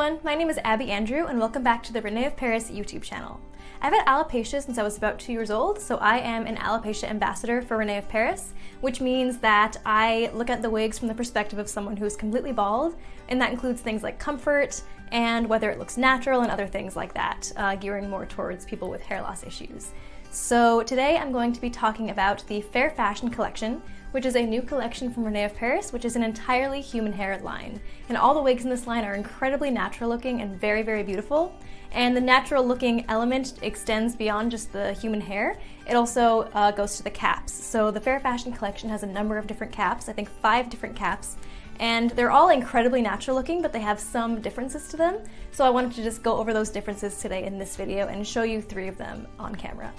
everyone, my name is Abby Andrew and welcome back to the Renee of Paris YouTube channel. I've had alopecia since I was about 2 years old, so I am an Alopecia Ambassador for Renee of Paris, which means that I look at the wigs from the perspective of someone who's completely bald, and that includes things like comfort and whether it looks natural and other things like that, gearing more towards people with hair loss issues. So today I'm going to be talking about the Fair Fashion collection, which is a new collection from Renee of Paris, which is an entirely human hair line. And all the wigs in this line are incredibly natural looking and very, very beautiful. And the natural looking element extends beyond just the human hair. It also goes to the caps. So the Fair Fashion collection has a number of different caps, I think 5 different caps. And they're all incredibly natural looking, but they have some differences to them. So I wanted to just go over those differences today in this video and show you 3 of them on camera.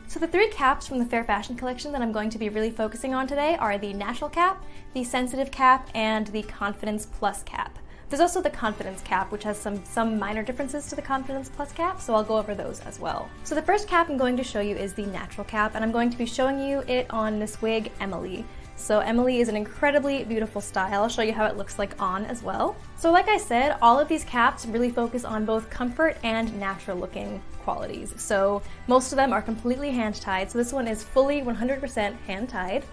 So the 3 caps from the Fair Fashion collection that I'm going to be really focusing on today are the Natural Cap, the Sensitive Cap, and the Confidence Plus Cap. There's also the Confidence Cap, which has some minor differences to the Confidence Plus Cap, so I'll go over those as well. So the first cap I'm going to show you is the Natural Cap, and I'm going to be showing you it on this wig, Emily. So Emily is an incredibly beautiful style. I'll show you how it looks like on as well. So like I said, all of these caps really focus on both comfort and natural looking qualities. So most of them are completely hand tied. So this one is fully 100% hand tied.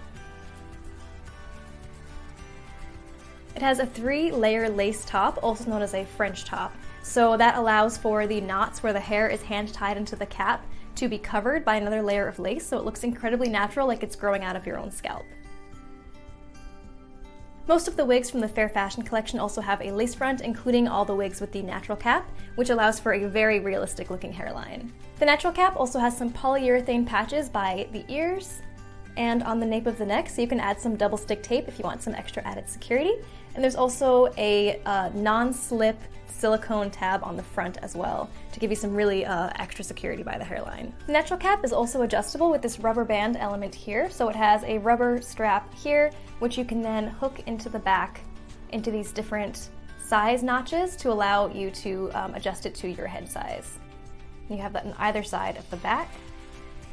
It has a 3-layer lace top, also known as a French top. So that allows for the knots where the hair is hand tied into the cap to be covered by another layer of lace. So it looks incredibly natural, like it's growing out of your own scalp. Most of the wigs from the Fair Fashion collection also have a lace front, including all the wigs with the natural cap, which allows for a very realistic looking hairline. The natural cap also has some polyurethane patches by the ears and on the nape of the neck, so you can add some double stick tape if you want some extra added security. And there's also a non-slip silicone tab on the front as well to give you some really extra security by the hairline. The natural cap is also adjustable with this rubber band element here, so it has a rubber strap here which you can then hook into the back into these different size notches to allow you to adjust it to your head size. You have that on either side of the back.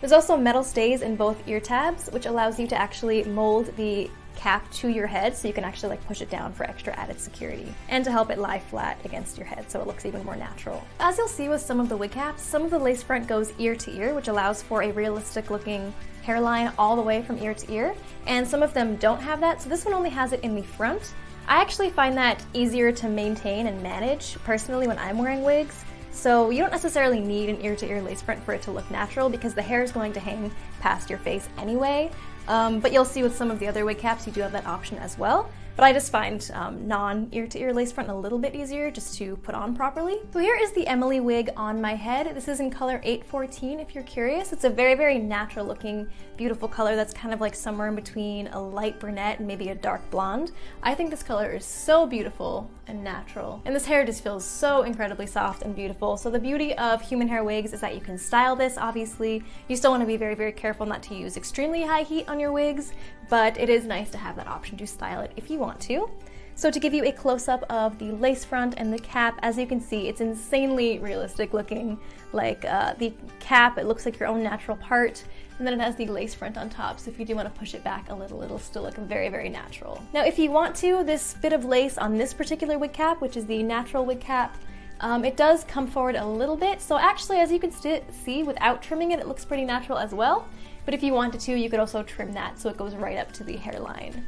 There's also metal stays in both ear tabs, which allows you to actually mold the cap to your head so you can actually push it down for extra added security and to help it lie flat against your head so it looks even more natural. As you'll see with some of the wig caps, some of the lace front goes ear to ear, which allows for a realistic looking hairline all the way from ear to ear, and some of them don't have that, so this one only has it in the front. I actually find that easier to maintain and manage personally when I'm wearing wigs. So you don't necessarily need an ear-to-ear lace front for it to look natural because the hair is going to hang past your face anyway. But you'll see with some of the other wig caps you do have that option as well. But I just find non-ear-to-ear lace front a little bit easier just to put on properly. So here is the Emily wig on my head. This is in color 814 if you're curious. It's a very, very natural looking, beautiful color that's kind of like somewhere in between a light brunette and maybe a dark blonde. I think this color is so beautiful and natural. And this hair just feels so incredibly soft and beautiful. So the beauty of human hair wigs is that you can style this, obviously. You still want to be very, very careful not to use extremely high heat on your wigs, but it is nice to have that option to style it if you want to. So to give you a close-up of the lace front and the cap, as you can see, it's insanely realistic looking. Like the cap, it looks like your own natural part, and then it has the lace front on top, so if you do want to push it back a little, it'll still look very, very natural. Now if you want to, this bit of lace on this particular wig cap, which is the natural wig cap, it does come forward a little bit, so actually as you can see without trimming it, it looks pretty natural as well. But if you wanted to, you could also trim that so it goes right up to the hairline.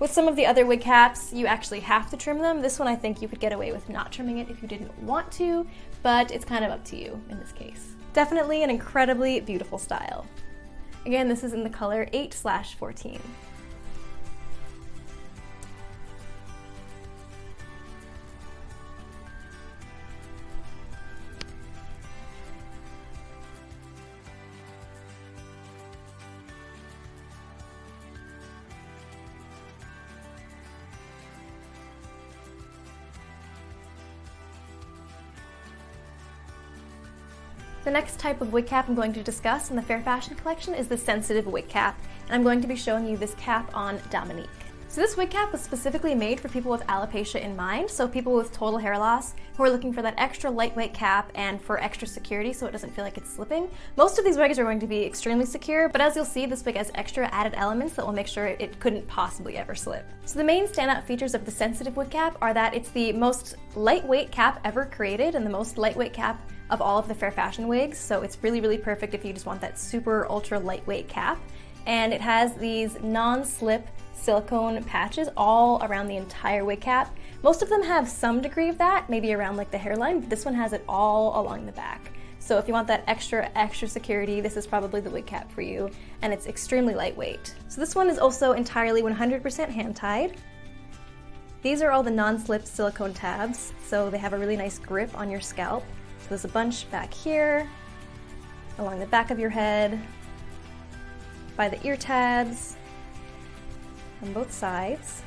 With some of the other wig caps, you actually have to trim them. This one I think you could get away with not trimming it if you didn't want to, but it's kind of up to you in this case. Definitely an incredibly beautiful style. Again, this is in the color 8/14. The next type of wig cap I'm going to discuss in the Fair Fashion collection is the sensitive wig cap, and I'm going to be showing you this cap on Dominique. So this wig cap was specifically made for people with alopecia in mind, so people with total hair loss who are looking for that extra lightweight cap and for extra security so it doesn't feel like it's slipping. Most of these wigs are going to be extremely secure, but as you'll see, this wig has extra added elements that will make sure it couldn't possibly ever slip. So the main standout features of the sensitive wig cap are that it's the most lightweight cap ever created and the most lightweight cap of all of the fair fashion wigs, so it's really, really perfect if you just want that super ultra lightweight cap. And it has these non-slip silicone patches all around the entire wig cap. Most of them have some degree of that, maybe around like the hairline, but this one has it all along the back. So if you want that extra security, this is probably the wig cap for you, and it's extremely lightweight. So this one is also entirely 100% hand-tied. These are all the non-slip silicone tabs, so they have a really nice grip on your scalp. So there's a bunch back here, along the back of your head, by the ear tabs, on both sides.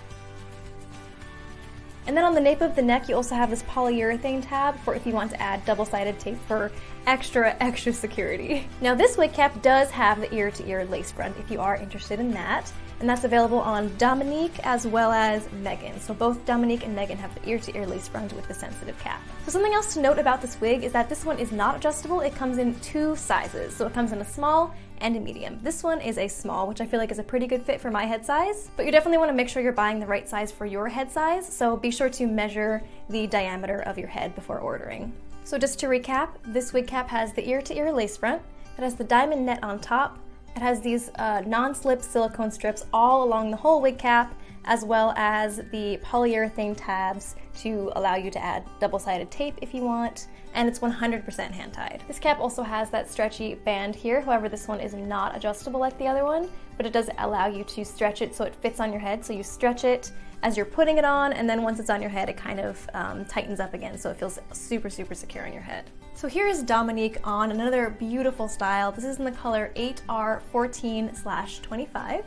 And then on the nape of the neck, you also have this polyurethane tab for if you want to add double-sided tape for extra security. Now this wig cap does have the ear-to-ear lace front if you are interested in that, and that's available on Dominique as well as Megan. So both Dominique and Megan have the ear-to-ear lace front with the sensitive cap. So something else to note about this wig is that this one is not adjustable. It comes in 2 sizes. So it comes in a small and a medium. This one is a small, which I feel like is a pretty good fit for my head size, but you definitely want to make sure you're buying the right size for your head size, so be sure to measure the diameter of your head before ordering. So just to recap, this wig cap has the ear-to-ear lace front, it has the diamond net on top, it has these non-slip silicone strips all along the whole wig cap, as well as the polyurethane tabs to allow you to add double-sided tape if you want, and it's 100% hand-tied. This cap also has that stretchy band here, however this one is not adjustable like the other one, but it does allow you to stretch it so it fits on your head, so you stretch it as you're putting it on, and then once it's on your head it kind of tightens up again so it feels super secure on your head. So here is Dominique on another beautiful style. This is in the color 8R14/25.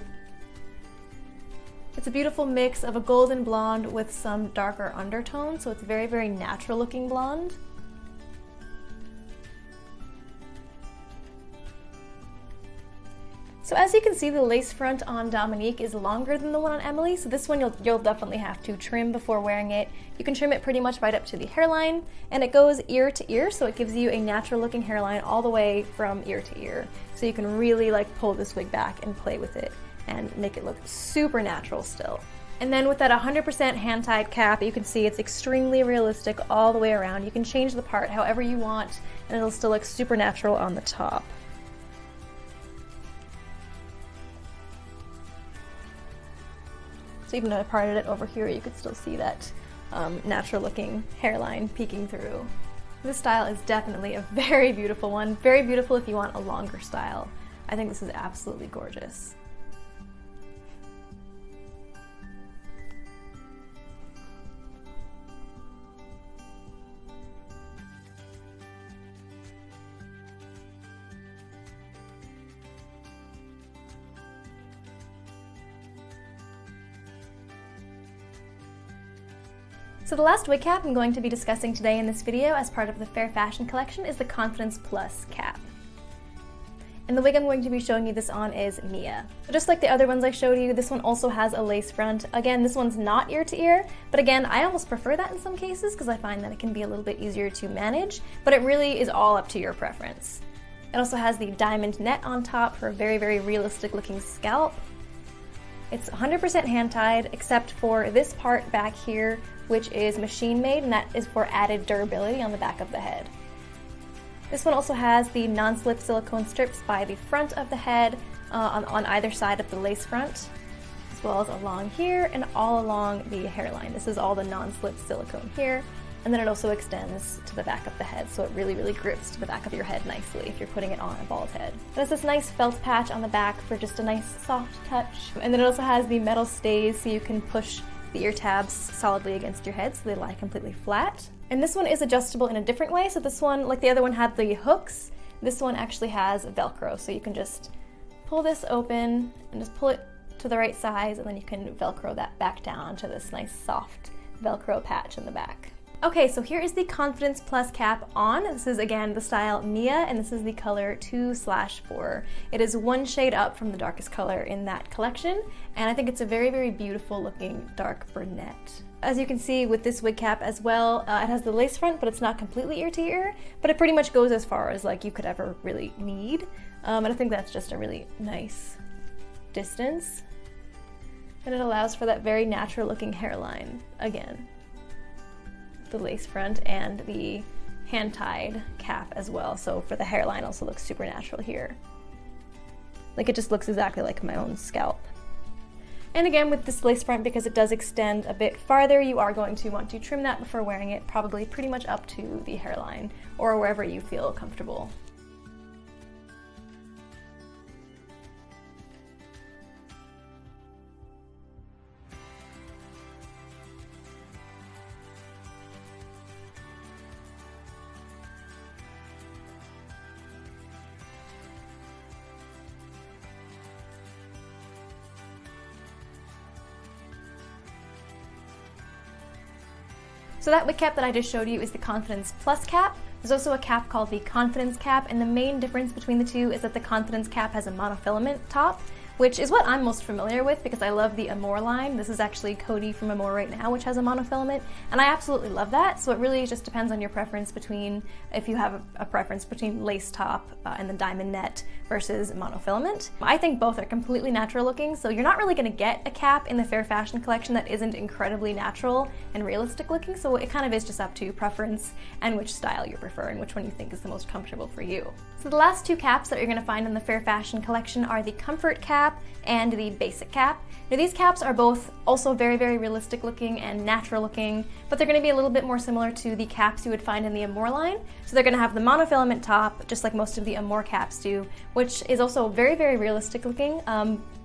It's a beautiful mix of a golden blonde with some darker undertones, so it's very natural looking blonde. So as you can see, the lace front on Dominique is longer than the one on Emily, so this one you'll definitely have to trim before wearing it. You can trim it pretty much right up to the hairline, and it goes ear to ear, so it gives you a natural looking hairline all the way from ear to ear. So you can really like pull this wig back and play with it and make it look super natural still. And then with that 100% hand-tied cap, you can see it's extremely realistic all the way around. You can change the part however you want, and it'll still look super natural on the top. So even though I parted it over here, you could still see that natural looking hairline peeking through. This style is definitely a very beautiful one. Very beautiful if you want a longer style. I think this is absolutely gorgeous. So the last wig cap I'm going to be discussing today in this video as part of the Fair Fashion collection is the Confidence Plus cap. And the wig I'm going to be showing you this on is Mia. So just like the other ones I showed you, this one also has a lace front. Again, this one's not ear to ear, but again, I almost prefer that in some cases because I find that it can be a little bit easier to manage, but it really is all up to your preference. It also has the diamond net on top for a very realistic looking scalp. It's 100% hand-tied except for this part back here, which is machine made, and that is for added durability on the back of the head. This one also has the non-slip silicone strips by the front of the head on either side of the lace front, as well as along here and all along the hairline. This is all the non-slip silicone here, and then it also extends to the back of the head, so it really grips to the back of your head nicely if you're putting it on a bald head. It has this nice felt patch on the back for just a nice soft touch, and then it also has the metal stays so you can push the ear tabs solidly against your head so they lie completely flat. And this one is adjustable in a different way, so this one, like the other one had the hooks, this one actually has Velcro, so you can just pull this open and just pull it to the right size, and then you can Velcro that back down onto this nice soft Velcro patch in the back. Okay, so here is the Confidence Plus cap on. This is again the style Mia, and this is the color 2/4. It is one shade up from the darkest color in that collection, and I think it's a very, very beautiful looking dark brunette. As you can see with this wig cap as well, it has the lace front, but it's not completely ear to ear, but it pretty much goes as far as like you could ever really need. And I think that's just a really nice distance. And it allows for that very natural looking hairline again. The lace front and the hand-tied cap as well. So for the hairline also looks super natural here. Like it just looks exactly like my own scalp. And again with this lace front, because it does extend a bit farther, you are going to want to trim that before wearing it, probably pretty much up to the hairline or wherever you feel comfortable. So that wig cap that I just showed you is the Confidence Plus cap. There's also a cap called the Confidence cap, and the main difference between the two is that the Confidence cap has a monofilament top, which is what I'm most familiar with because I love the Amore line. This is actually Cody from Amore right now, which has a monofilament, and I absolutely love that. So it really just depends on your preference between, if you have a preference between lace top and the diamond net versus monofilament. I think both are completely natural looking, so you're not really gonna get a cap in the Fair Fashion collection that isn't incredibly natural and realistic looking, so it kind of is just up to preference and which style you prefer and which one you think is the most comfortable for you. So the last two caps that you're gonna find in the Fair Fashion collection are the Comfort cap and the Basic cap. Now these caps are both also very, very realistic looking and natural looking, but they're gonna be a little bit more similar to the caps you would find in the Amore line. So they're gonna have the monofilament top, just like most of the Amore caps do, which is also very, very realistic looking,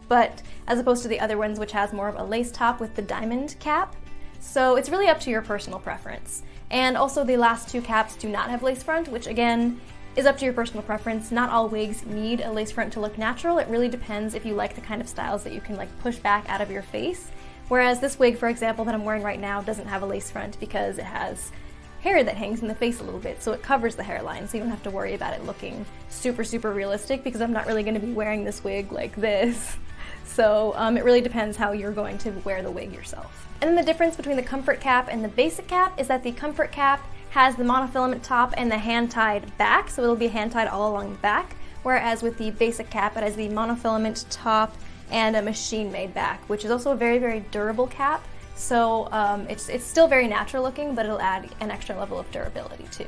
but as opposed to the other ones, which has more of a lace top with the diamond cap. So it's really up to your personal preference. And also the last two caps do not have lace front, which again, is up to your personal preference. Not all wigs need a lace front to look natural. It really depends if you like the kind of styles that you can like push back out of your face. Whereas this wig, for example, that I'm wearing right now doesn't have a lace front because it has hair that hangs in the face a little bit, so it covers the hairline, so you don't have to worry about it looking super, super realistic because I'm not really gonna be wearing this wig like this. So it really depends how you're going to wear the wig yourself. And then the difference between the Comfort cap and the Basic cap is that the Comfort cap has the monofilament top and the hand-tied back, so it'll be hand-tied all along the back, whereas with the Basic cap it has the monofilament top and a machine-made back, which is also a very, very durable cap. So it's still very natural looking, but it'll add an extra level of durability too.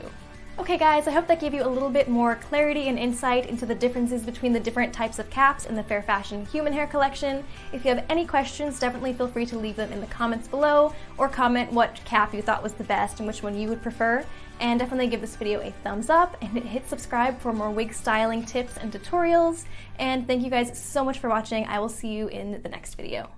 Okay guys, I hope that gave you a little bit more clarity and insight into the differences between the different types of caps in the Fair Fashion human hair collection. If you have any questions, definitely feel free to leave them in the comments below, or comment what cap you thought was the best and which one you would prefer. And definitely give this video a thumbs up and hit subscribe for more wig styling tips and tutorials. And thank you guys so much for watching. I will see you in the next video.